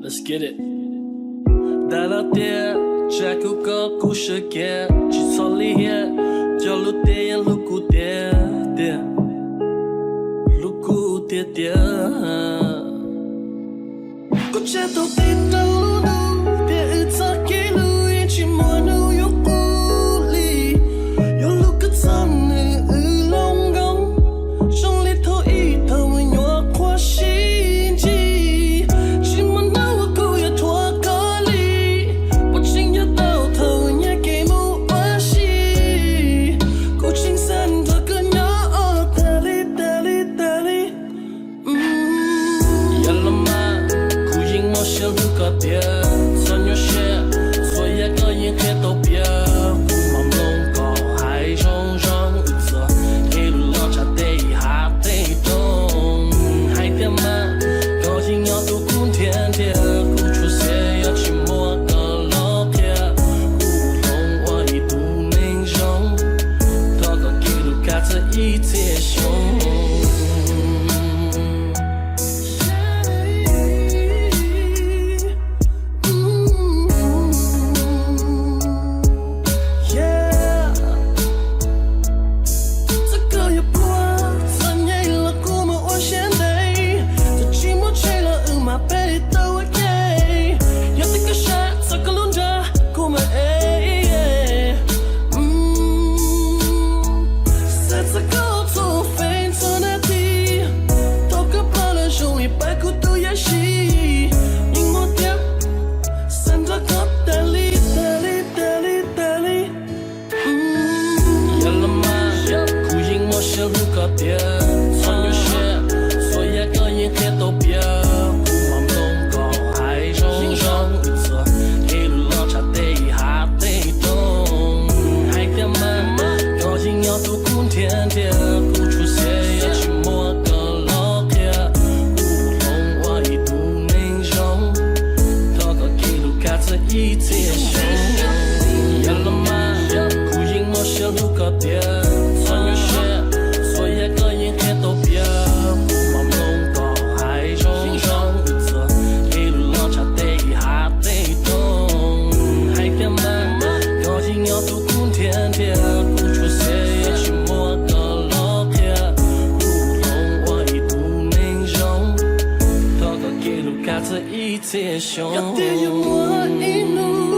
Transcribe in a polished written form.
Let's get it。大老爹，这个故事给，起草里耶，叫路爹呀，路古爹爹，路古爹爹。过街头被挡路路，别日子给路，一起摸路有无力，有路个藏的龙宫，手里头一头温热花心机，起码那我够要脱个离，不仅要到头也给不关系，古青山这个鸟达里达里达里，呀了嘛。小路个别，穿越些，所有个人黑都别，不忙弄搞，还种种日子，一路老茶得还得动，还得慢，高兴要多苦甜甜，苦出些要去摸个老铁，乌龙我一度凝重，多个一路开着一切凶。小路个别，穿越些，所有个人黑都别，不忙弄搞，还种种日子，一路老茶得还得动，还得慢，高兴要多苦甜甜，苦出些要去摸个老铁，乌龙我一度凝重，多个一路开着一切凶，呀了嘛，苦饮我小路个别，穿越些。一切凶，要跌入我一怒。